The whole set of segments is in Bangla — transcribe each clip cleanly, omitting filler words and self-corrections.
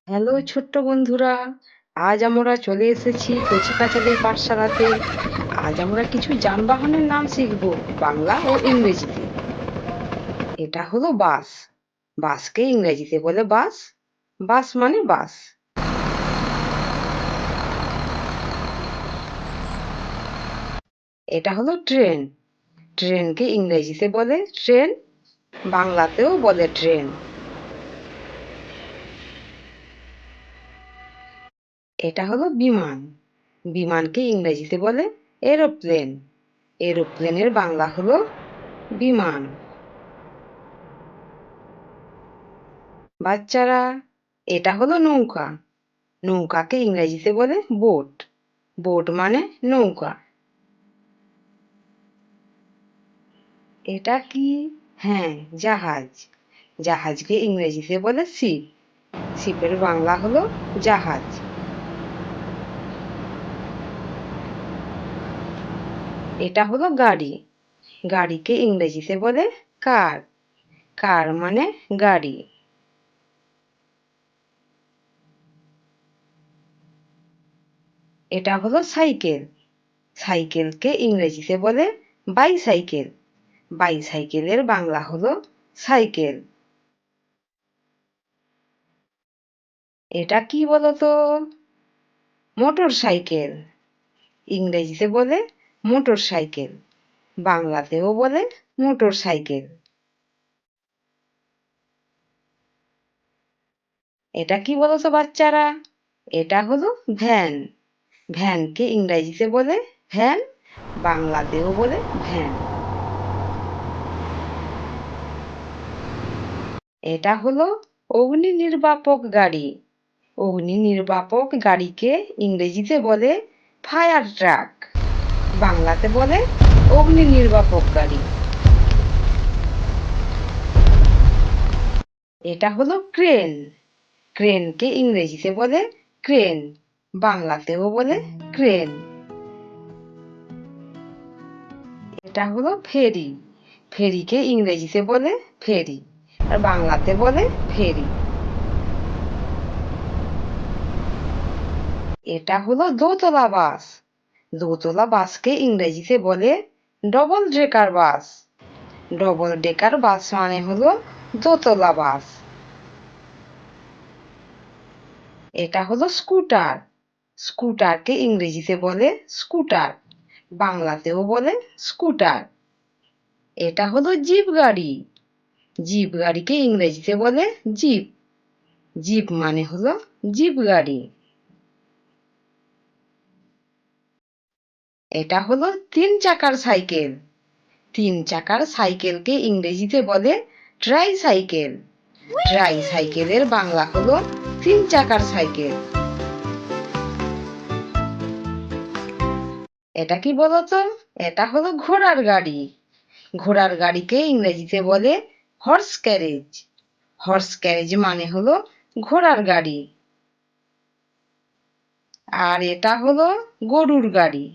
হ্যালো ছোট্ট বন্ধুরা, আজ আমরা চলে এসেছি কচিকাঁচাদের পাঠশালাতে। আজ আমরা কিছু যানবাহনের নাম শিখব, বাংলা ও ইংরেজিতে। এটা হলো বাস। বাসকে ইংরেজিতে বলে বাস। বাস মানে বাস। এটা হলো ট্রেন। ট্রেনকে ইংরেজিতে বলে ট্রেন, বাংলাতেও বলে ট্রেন। এটা হলো বিমান। বিমানকে ইংরেজিতে বলে এরোপ্লেন। এরোপ্লেনের বাংলা হলো বিমান। বাচ্চারা, এটা হলো নৌকা। নৌকাকে ইংরেজিতে বলে বোট। বোট মানে নৌকা। এটা কি? হ্যাঁ, জাহাজ। জাহাজকে ইংরেজিতে বলে শিপ। শিপের বাংলা হলো জাহাজ। এটা হলো গাড়ি। গাড়িকে ইংরেজিতে বলে কার। কার মানে গাড়ি। এটা হলো সাইকেল। সাইকেলকে ইংরেজিতে বলে বাইসাইকেল। বাইসাইকেলের বাংলা হলো সাইকেল। এটা কি বলতো? Motor cycle. ইংরেজিতে বলে মোটর সাইকেল, বাংলাতেও বলে মোটর সাইকেল। এটা কি বলতো বাচ্চারা? এটা হলো ভ্যান। ভ্যানকে ইংরেজিতে বলে ভ্যান, বাংলাতেও বলে ভ্যান। এটা হলো অগ্নি নির্বাপক গাড়ি। অগ্নি নির্বাপক গাড়িকে ইংরেজিতে বলে ফায়ার ট্রাক, বাংলাতে বলে অগ্নি নির্বাপক গাড়ি। এটা হলো ক্রেন। ক্রেনকে ইংরেজিতে বলে ক্রেন, বাংলাতেও বলে ক্রেন। এটা হলো ফেরি। ফেরিকে ইংরেজিতে বলে ফেরি, আর বাংলাতে বলে ফেরি। এটা হলো দোতলা বাস। দোতলা বাসকে ইংরেজিতে বলে ডবল ডেকার বাস। ডবল ডেকার বাস মানে হলো দোতলা বাস। এটা হলো স্কুটার। স্কুটারকে ইংরেজিতে বলে স্কুটার, বাংলাতেও বলে স্কুটার। এটা হলো জিপ গাড়ি। জিপ গাড়িকে ইংরেজিতে বলে জিপ। জিপ মানে হলো জিপ গাড়ি। এটা হলো তিন চাকার সাইকেল। তিন চাকার সাইকেলকে ইংরেজিতে বলে ট্রাই সাইকেল। ট্রাই সাইকেলের বাংলা হলো তিন চাকার সাইকেল। এটা কি বলতো? এটা হলো ঘোড়ার গাড়ি। ঘোড়ার গাড়িকে ইংরেজিতে বলে হর্স ক্যারেজ। হর্স ক্যারেজ মানে হলো ঘোড়ার গাড়ি। আর এটা হলো গরুর গাড়ি।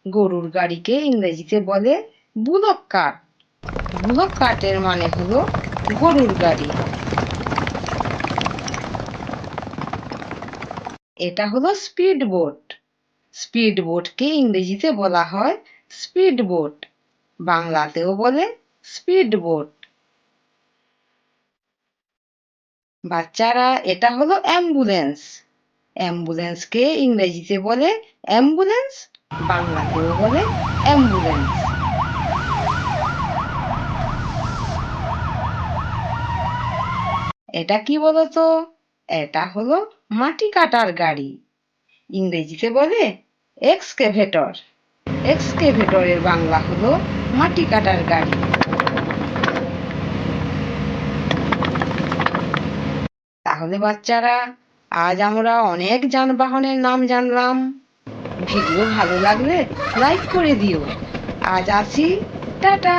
গরুর গাড়িকে ইংরেজিতে বলে বুলক কার্ট। বুলক কার্টের মানে হলো গরুর গাড়ি। এটা হলো স্পিড বোট। স্পিড বোটকে ইংরেজিতে বলা হয় স্পিড বোট, বাংলাতেও বলে স্পিড বোট। বাচ্চারা, এটা হলো অ্যাম্বুলেন্স। অ্যাম্বুলেন্সকে ইংরেজিতে বলে অ্যাম্বুলেন্স, বাংলাতেও বলে অ্যাম্বুলেন্স। এটা কি বলতো? এটা হলো মাটি কাটার গাড়ি। ইংরেজিতে বলে এক্সকেভেটর। এক্সকেভেটরের বাংলা হলো মাটি কাটার গাড়ি। তাহলে বাচ্চারা, আজ আমরা অনেক যানবাহনের নাম জানলাম। ভিডিও ভালো লাগলে লাইক করে দিও। আজ আসি, টাটা।